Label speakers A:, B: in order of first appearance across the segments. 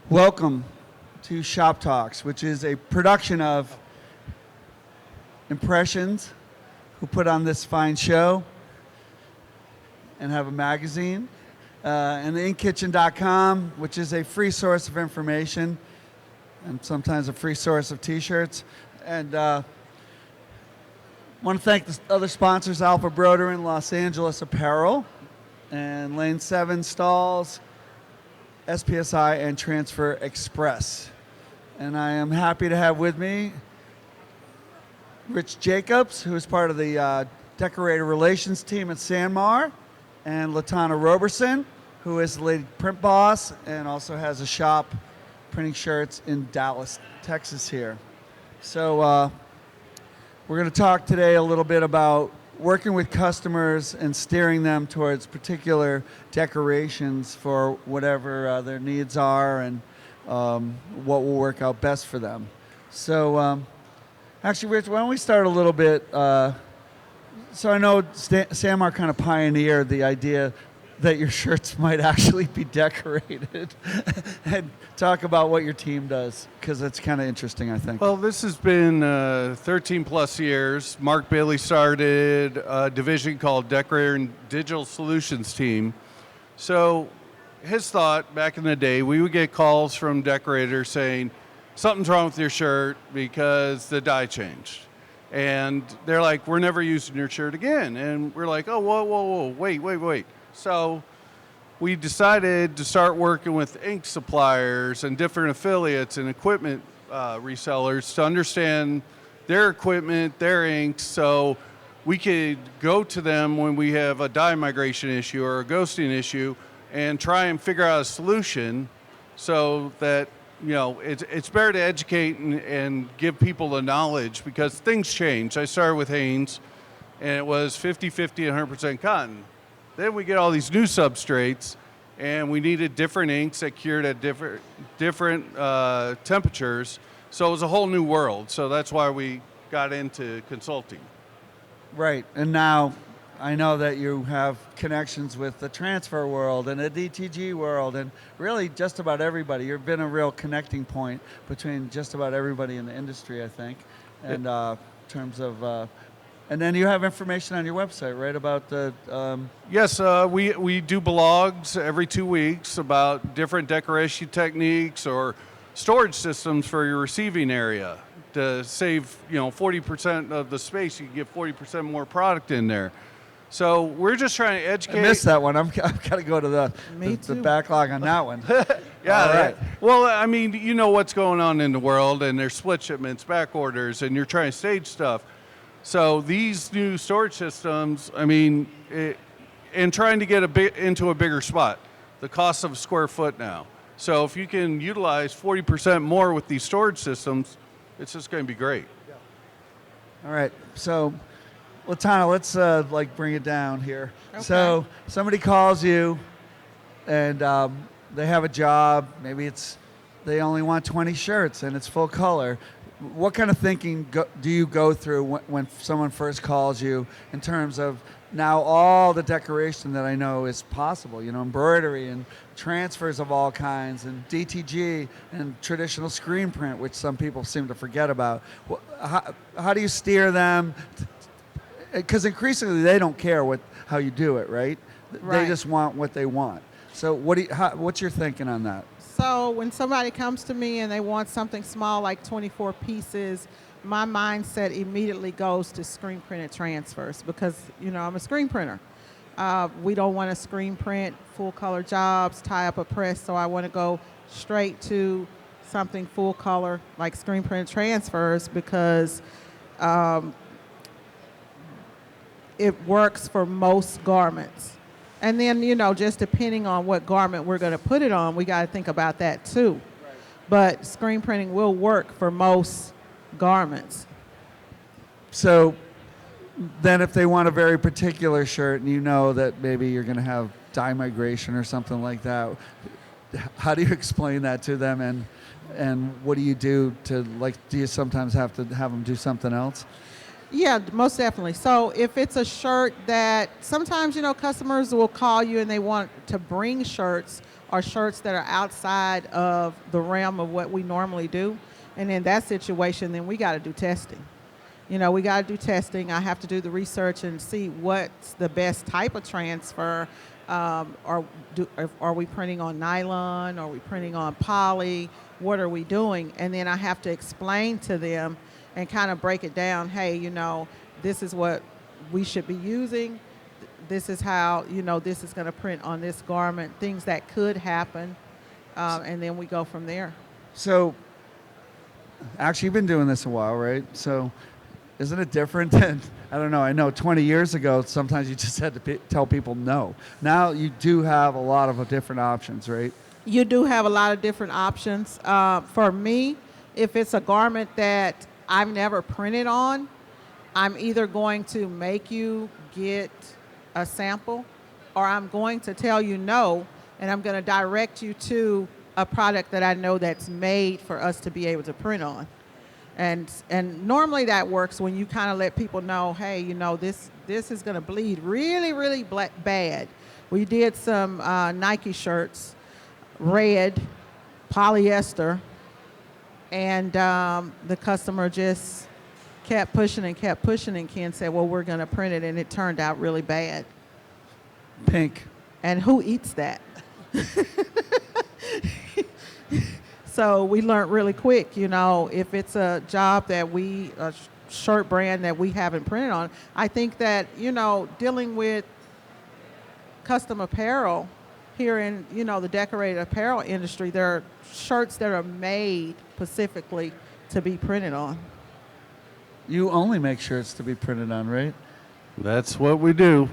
A: Welcome to Shop Talks, which is a production of Impressions, who put on this fine show and have a magazine, and the InkKitchen.com, which is a free source of information and sometimes a free source of T-shirts. And want to thank the other sponsors, Alpha Embroidery in Los Angeles Apparel, and Lane 7 Stalls, SPSI, and Transfer Express. And I am happy to have with me Rich Jacobs, who is part of the decorator relations team at SanMar, and LaTonna Roberson, who is the lead print boss and also has a shop printing shirts in Dallas, Texas here. So we're going to talk today a little bit about working with customers and steering them towards particular decorations for whatever their needs are and what will work out best for them. So actually, Rich, why don't we start a little bit. So I know SanMar kind of pioneered the idea that your shirts might actually be decorated and talk about what your team does, because it's kind of interesting, I think.
B: Well, this has been 13 plus years. Mark Bailey started a division called Decorator and Digital Solutions Team. So his thought back in the day, we would get calls from decorators saying, something's wrong with your shirt because the dye changed. And they're like, we're never using your shirt again. And we're like, oh, whoa, wait. So we decided to start working with ink suppliers and different affiliates and equipment resellers to understand their equipment, their inks, so we could go to them when we have a dye migration issue or a ghosting issue and try and figure out a solution so that, you know, it's better to educate and give people the knowledge, because things change. I started with Hanes, and it was 50-50 and 100% cotton. Then we get all these new substrates, and we needed different inks that cured at different temperatures. So it was a whole new world. So that's why we got into consulting.
A: Right, and now I know that you have connections with the transfer world and the DTG world and really just about everybody. You've been a real connecting point between just about everybody in the industry, I think, and in terms of... and then you have information on your website, right, about the...
B: Yes, we do blogs every 2 weeks about different decoration techniques or storage systems for your receiving area. To save, 40% of the space, you can get 40% more product in there. So we're just trying to educate.
A: I missed that one. I've got to go to the backlog on that one.
B: Yeah.
A: All right.
B: Well, I mean, you know what's going on in the world, and there's split shipments, back orders, and you're trying to stage stuff. So these new storage systems, I mean, and trying to get into a bigger spot, the cost of a square foot now. So if you can utilize 40% more with these storage systems, it's just going to be great.
A: Yeah. All right. So, LaTonna, let's bring it down here. Okay. So somebody calls you, and they have a job. Maybe they only want 20 shirts, and it's full color. What kind of thinking do you go through when someone first calls you in terms of now all the decoration that I know is possible, embroidery and transfers of all kinds and DTG and traditional screen print, which some people seem to forget about. How do you steer them? Because increasingly they don't care how you do it, right? They just want what they want. So what's your thinking on that?
C: So when somebody comes to me and they want something small like 24 pieces, my mindset immediately goes to screen printed transfers because, I'm a screen printer. We don't want to screen print full color jobs, tie up a press, so I want to go straight to something full color like screen printed transfers because it works for most garments. And then, just depending on what garment we're going to put it on, we got to think about that too. Right. But screen printing will work for most garments.
A: So then if they want a very particular shirt and you know that maybe you're going to have dye migration or something like that, how do you explain that to them and what do you do do you sometimes have to have them do something else?
C: Yeah, most definitely. So if it's a shirt that sometimes, customers will call you and they want to bring shirts or shirts that are outside of the realm of what we normally do. And in that situation, then we got to do testing. You know, we got to do testing. I have to do the research and see what's the best type of transfer. Are we printing on nylon? Are we printing on poly? What are we doing? And then I have to explain to them and kind of break it down. Hey, you know, this is what we should be using. This is how, you know, this is going to print on this garment, things that could happen. And then we go from there.
A: So, actually, you've been doing this a while, right? So, isn't it different than, I don't know, I know 20 years ago, sometimes you just had to tell people no. Now you do have a lot of different options, right?
C: You do have a lot of different options. For me, if it's a garment that I've never printed on, I'm either going to make you get a sample, or I'm going to tell you no, and I'm going to direct you to a product that I know that's made for us to be able to print on. And normally that works when you kind of let people know, hey, you know, this is going to bleed really, really bad. We did some Nike shirts, red, polyester, and the customer just kept pushing, and Ken said, well, we're going to print it, and it turned out really bad.
A: Pink.
C: And who eats that? So we learned really quick, you know, if it's a job that a shirt brand that we haven't printed on, I think that, you know, dealing with custom apparel here in, you know, the decorated apparel industry, there are shirts that are made specifically to be printed on.
A: You only make shirts to be printed on, right?
B: That's what we do.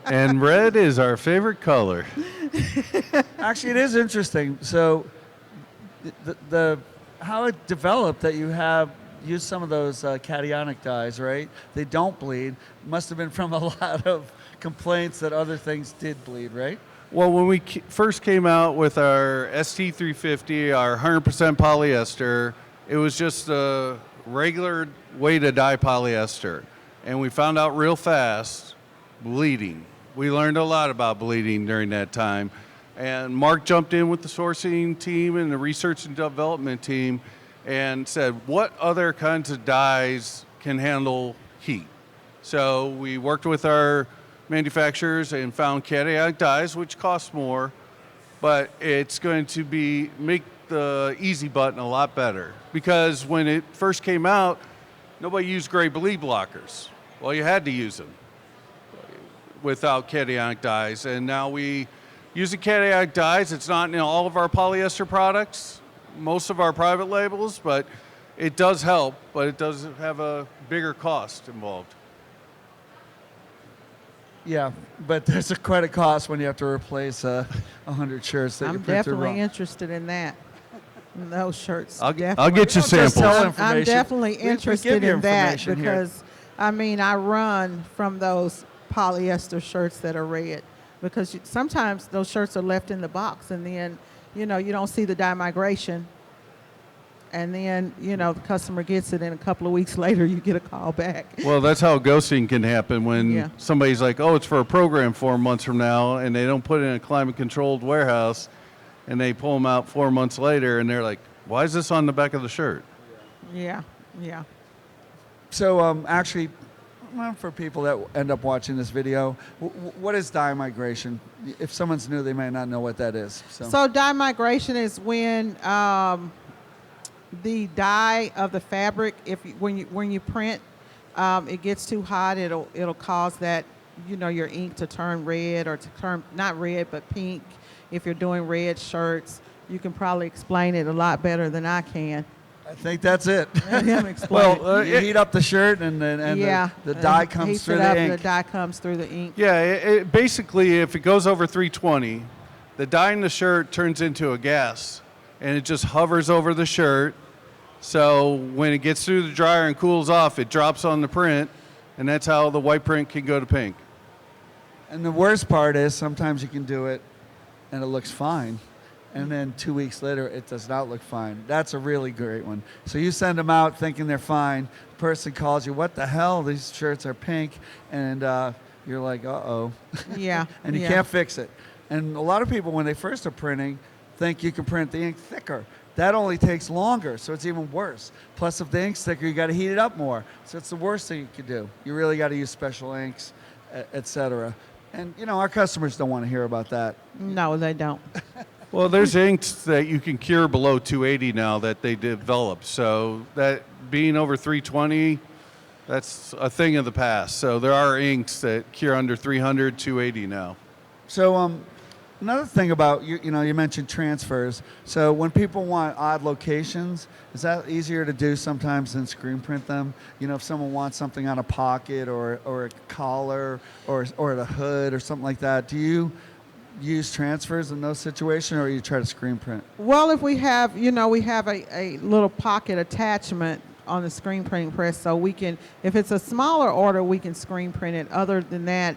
B: And red is our favorite color.
A: Actually, it is interesting. So, the how it developed that you have used some of those cationic dyes, right? They don't bleed. Must have been from a lot of complaints that other things did bleed, right?
B: Well, when we first came out with our ST350, our 100% polyester, it was just a regular way to dye polyester. And we found out real fast, bleeding. We learned a lot about bleeding during that time. And Mark jumped in with the sourcing team and the research and development team and said, what other kinds of dyes can handle heat? So we worked with our manufacturers and found cationic dyes, which cost more, but it's going to make the easy button a lot better. Because when it first came out, nobody used gray bleed blockers. Well, you had to use them without cationic dyes. And now we use the cationic dyes. It's not in all of our polyester products, most of our private labels, but it does help, but it does have a bigger cost involved.
A: Yeah, but there's quite a cost when you have to replace 100 shirts that you
C: I'm
A: printed
C: definitely
A: wrong.
C: interested in that. In those shirts.
B: I'll
C: definitely.
B: get you
A: Don't just
B: samples.
A: tell
C: I'm
A: information.
C: definitely
A: We give
C: interested
A: you
C: in that
A: information here.
C: because, I mean, I run from those polyester shirts that are red because sometimes those shirts are left in the box and then, you know, you don't see the dye migration. And then, you know, the customer gets it and a couple of weeks later you get a call back.
B: Well, that's how ghosting can happen when
C: Yeah.
B: somebody's like, oh, it's for a program 4 months from now, and they don't put it in a climate-controlled warehouse, and they pull them out 4 months later, and they're like, why is this on the back of the shirt?
C: Yeah, yeah.
A: So actually, well, for people that end up watching this video, what is dye migration? If someone's new, they might not know what that is.
C: So dye migration is when the dye of the fabric, when you print, it gets too hot, it'll cause that, you know, your ink to turn red or to turn not red but pink. If you're doing red shirts, you can probably explain it a lot better than I can.
A: I think that's it.
C: Let him explain.
B: Well,
A: you heat up the shirt and
C: yeah,
A: the dye
C: and
A: comes
C: heats
A: through
C: it up,
A: the ink.
C: The dye comes through the ink.
B: Yeah, basically, if it goes over 320, the dye in the shirt turns into a gas, and it just hovers over the shirt. So when it gets through the dryer and cools off, it drops on the print, and that's how the white print can go to pink.
A: And the worst part is sometimes you can do it and it looks fine. And then 2 weeks later, it does not look fine. That's a really great one. So you send them out thinking they're fine. The person calls you, what the hell? These shirts are pink. And you're like, uh-oh.
C: Yeah.
A: And you
C: yeah.
A: can't fix it. And a lot of people, when they first are printing, think you can print the ink thicker. That only takes longer, so it's even worse. Plus, if the ink's thicker, you got to heat it up more. So it's the worst thing you could do. You really got to use special inks, etc. And our customers don't want to hear about that.
C: No, they don't.
B: Well, there's inks that you can cure below 280 now that they developed. So that being over 320, that's a thing of the past. So there are inks that cure under 300, 280 now.
A: So another thing about you mentioned transfers. So when people want odd locations, is that easier to do sometimes than screen print them? If someone wants something on a pocket or a collar or the hood or something like that, do you use transfers in those situations, or you try to screen print?
C: Well, if we have, we have a little pocket attachment on the screen printing press, so we can, if it's a smaller order, we can screen print it. Other than that,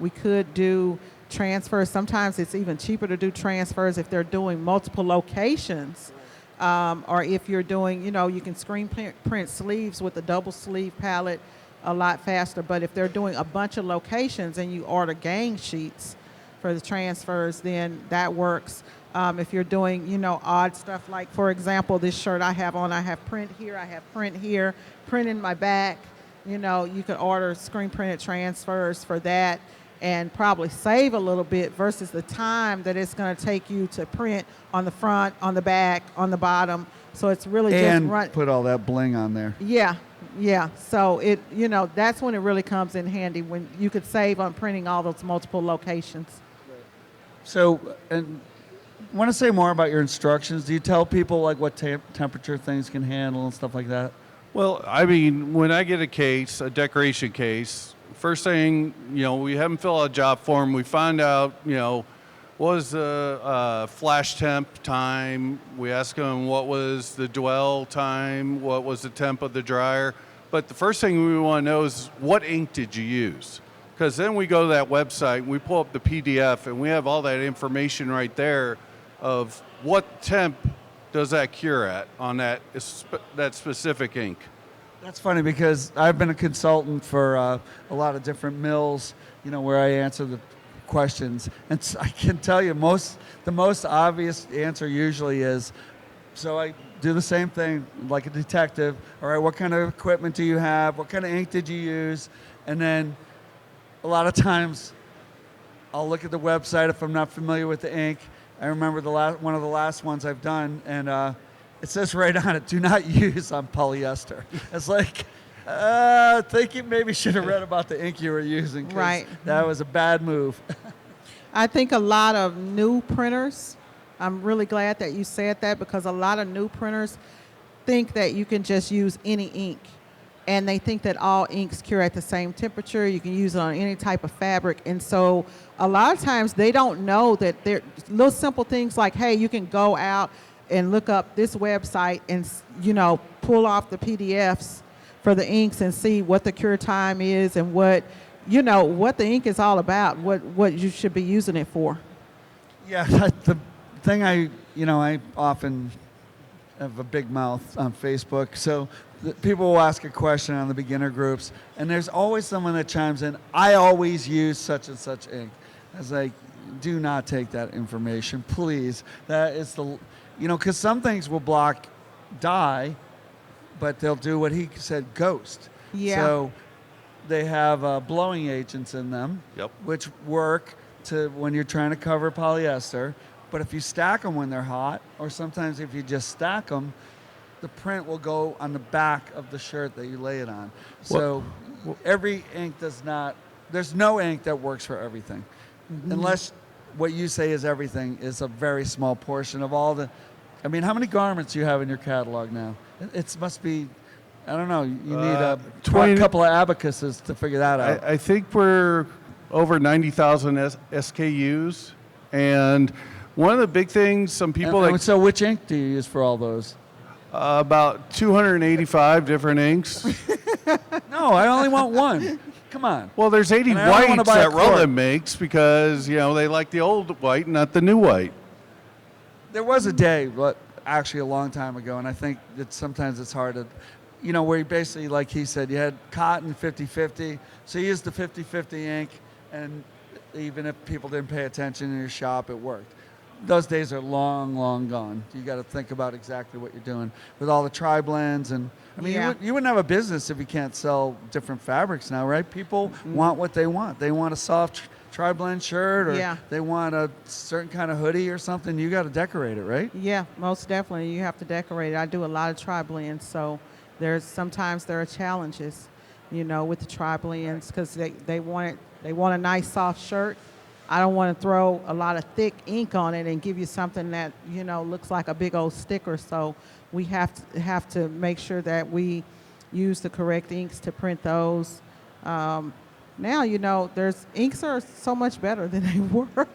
C: we could do transfers. Sometimes it's even cheaper to do transfers if they're doing multiple locations, or if you're doing, you can screen print sleeves with a double sleeve palette a lot faster. But if they're doing a bunch of locations and you order gang sheets for the transfers, then that works. If you're doing, odd stuff, like, for example, this shirt I have on, I have print here, I have print here, print in my back. You could order screen printed transfers for that and probably save a little bit versus the time that it's going to take you to print on the front, on the back, on the bottom. So it's really
A: and
C: just
A: put all that bling on there.
C: Yeah. So it, that's when it really comes in handy, when you could save on printing all those multiple locations.
A: So, and I want to say more about your instructions. Do you tell people like what temperature things can handle and stuff like that?
B: Well, I mean, when I get a case, a decoration case, first thing, we have them fill out a job form. We find out, what was the flash temp time. We ask them what was the dwell time, what was the temp of the dryer. But the first thing we want to know is, what ink did you use? Because then we go to that website, we pull up the PDF, and we have all that information right there of what temp does that cure at on that specific ink.
A: That's funny because I've been a consultant for a lot of different mills, where I answer the questions. And I can tell you the most obvious answer usually is, so I do the same thing like a detective. All right, what kind of equipment do you have? What kind of ink did you use? And then a lot of times I'll look at the website if I'm not familiar with the ink. I remember one of the last ones I've done, and it says right on it, do not use on polyester. It's like, I think you maybe should have read about the ink you were using.
C: Right.
A: That was a bad move.
C: I think a lot of new printers, I'm really glad that you said that, because a lot of new printers think that you can just use any ink. And they think that all inks cure at the same temperature. You can use it on any type of fabric. And so a lot of times they don't know that they're little simple things like, hey, you can go out and look up this website and, pull off the PDFs for the inks and see what the cure time is and what the ink is all about, what you should be using it for.
A: Yeah, the thing I often have a big mouth on Facebook. So people will ask a question on the beginner groups, and there's always someone that chimes in, I always use such and such ink. I was like, do not take that information, please. That is because some things will block dye, but they'll do what he said, ghost.
C: Yeah.
A: So they have blowing agents in them,
B: Yep.
A: which work to when you're trying to cover polyester. But if you stack them when they're hot, or sometimes if you just stack them, the print will go on the back of the shirt that you lay it on. So every ink there's no ink that works for everything. Mm-hmm. Unless what you say is everything is a very small portion of all how many garments do you have in your catalog now? It must be, I don't know, you need a couple of abacuses to figure that out.
B: I think we're over 90,000 SKUs. And one of the big things, some people
A: so which ink do you use for all those?
B: About 285 different inks.
A: No, I only want one. Come on.
B: Well, there's 80
A: And I only wanna
B: whites
A: buy a
B: that
A: quart.
B: Roland makes because, they like the old white, not the new white.
A: There was a day, but actually a long time ago, and I think that sometimes it's hard to, where you basically, like he said, you had cotton 50-50, so you used the 50-50 ink, and even if people didn't pay attention in your shop, it worked. Those days are long, long gone. You got to think about exactly what you're doing with all the tri-blends. And I mean,
C: Yeah.
A: you wouldn't have a business if you can't sell different fabrics now, right? People want what they want. They want a soft tri-blend shirt, or
C: Yeah.
A: they want a certain kind of hoodie or something. You got to decorate it, right?
C: Yeah, most definitely. You have to decorate it. I do a lot of tri-blends, so sometimes there are challenges, with the tri-blends because they want a nice soft shirt. I don't want to throw a lot of thick ink on it and give you something that looks like a big old sticker. So we have to make sure that we use the correct inks to print those. Now there's inks are so much better than they were.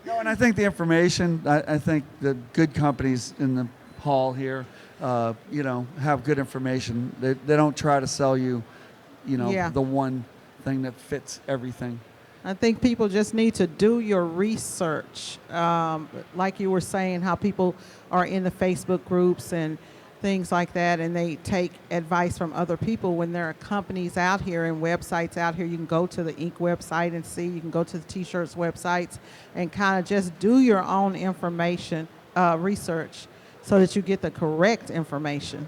A: No, and I think the information. I think the good companies in the hall here, have good information. They don't try to sell you,
C: Yeah.
A: the one thing that fits everything.
C: I think people just need to do your research. Like you were saying, how people are in the Facebook groups and things like that, and they take advice from other people when there are companies out here and websites out here. You can go to the ink website and see. You can go to the T-shirts websites and kind of just do your own information research so that you get the correct information.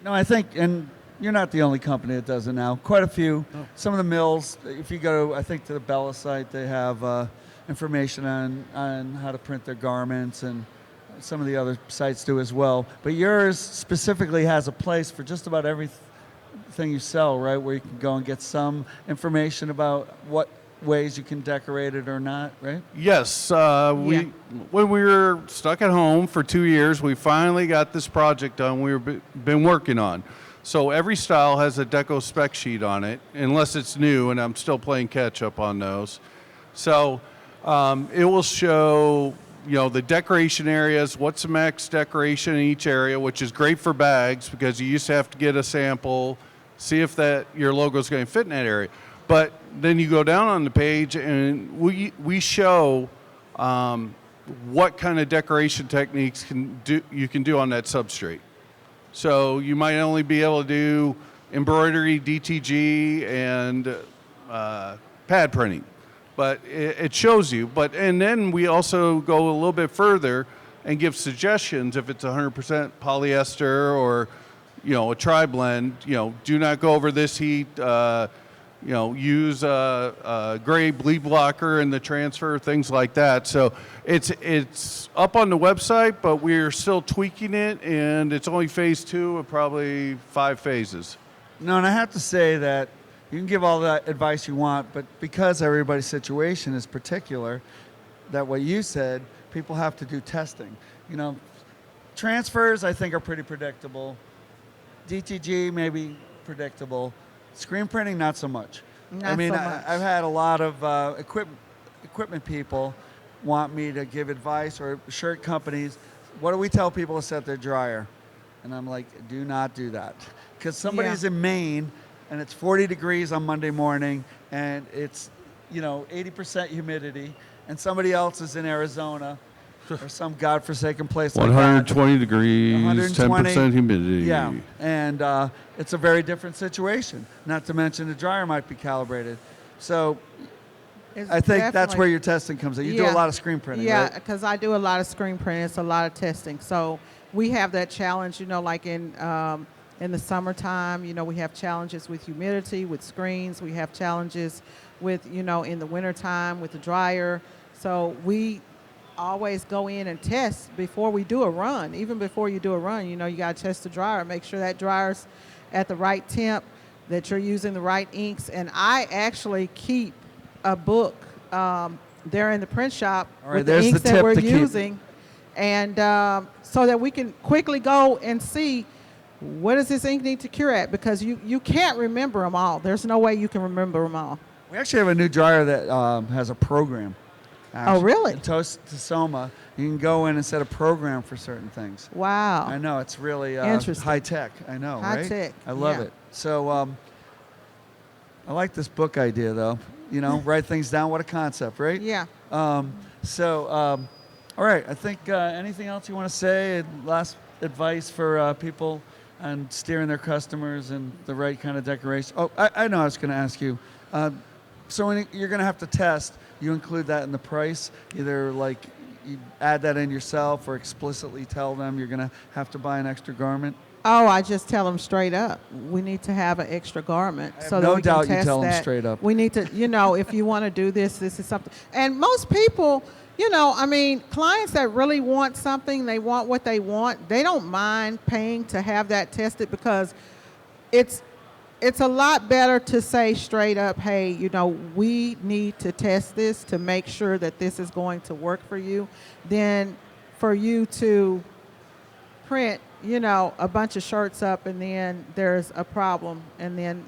A: No, I think, and you're not the only company that does it now. Quite a few. Some of the mills, if you go, I think, to the Bella site, they have information on how to print their garments, and some of the other sites do as well. But yours specifically has a place for just about everything you sell, right? Where you can go and get some information about what ways you can decorate it or not, right?
B: Yes, when we were stuck at home for 2 years, we finally got this project done been working on. So every style has a deco spec sheet on it, unless it's new, and I'm still playing catch up on those. So it will show, the decoration areas, what's the max decoration in each area, which is great for bags because you used to have to get a sample, see if your logo is going to fit in that area. But then you go down on the page and we show what kind of decoration techniques you can do on that substrate. So you might only be able to do embroidery, DTG, and pad printing, but it shows you. And then we also go a little bit further and give suggestions if it's 100% polyester or a tri-blend. Do not go over this heat. Use a gray bleed blocker in the transfer, things like that. So it's up on the website, but we're still tweaking it, and it's only phase 2 of probably 5 phases.
A: No, and I have to say that you can give all the advice you want, but because everybody's situation is particular, that what you said, people have to do testing. Transfers, I think, are pretty predictable. DTG, maybe predictable. Screen printing, not so much.
C: Not so much.
A: I've had a lot of equipment people want me to give advice, or shirt companies. What do we tell people to set their dryer? And I'm like, do not do that. Because somebody's in Maine, and it's 40 degrees on Monday morning, and it's 80% humidity, and somebody else is in Arizona, or some godforsaken place like that.
B: 120 degrees,
A: 120,
B: 10% humidity.
A: Yeah, and it's a very different situation. Not to mention the dryer might be calibrated. So I think that's where your testing comes in. You do a lot of screen printing,
C: Yeah,
A: right?
C: because I do a lot of screen printing. It's a lot of testing. So we have that challenge, like in the summertime, we have challenges with humidity, with screens. We have challenges with, in the wintertime with the dryer. So we always go in and test before we do a run. Even before you do a run, you got to test the dryer, make sure that dryer's at the right temp, that you're using the right inks. And I actually keep a book there in the print shop with the inks that we're using, and so that we can quickly go and see what does this ink need to cure at, because you can't remember them all. There's no way you can remember them all.
A: We actually have a new dryer that has a program.
C: Oh, really?
A: Toast to Soma. You can go in and set a program for certain things.
C: Wow.
A: I know, it's really
C: Interesting.
A: high tech. I know,
C: High
A: right?
C: tech,
A: I love
C: yeah.
A: it. So I like this book idea, though. Write things down. What a concept, right?
C: Yeah.
A: All right. I think anything else you want to say? Last advice for people on steering their customers and the right kind of decoration. Oh, I know I was going to ask you. So when you're going to have to test, you include that in the price, either like you add that in yourself or explicitly tell them you're going to have to buy an extra garment?
C: Oh, I just tell them straight up. We need to have an extra garment
A: I have
C: so
A: no
C: that we
A: doubt
C: can
A: you
C: test
A: tell them
C: that.
A: straight up.
C: We need to, if you want to do this, this is something. And most people, clients that really want something, they want what they want. They don't mind paying to have that tested because it's a lot better to say straight up, hey, we need to test this to make sure that this is going to work for you, than for you to print, a bunch of shirts up and then there's a problem. And then,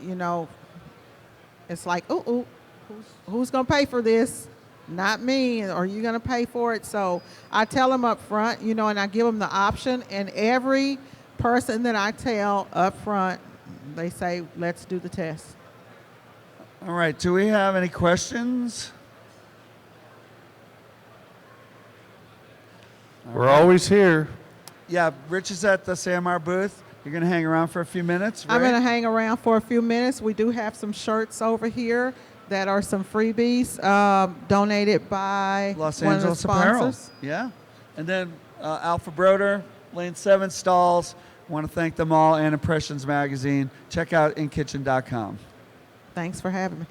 C: it's like, who's going to pay for this? Not me. Are you going to pay for it? So I tell them up front, and I give them the option. And every person that I tell up front, they say, let's do the test.
A: All right. Do we have any questions?
B: We're always here.
A: Yeah, Rich is at the SanMar booth. You're going to hang around for a few minutes, right?
C: I'm going to hang around for a few minutes. We do have some shirts over here that are some freebies donated by
A: Los
C: one
A: Angeles
C: of the
A: Apparel.
C: sponsors.
A: Yeah. And then Alpha Broder, Lane 7 Stalls. Want to thank them all and Impressions Magazine. Check out inkitchen.com.
C: Thanks for having me.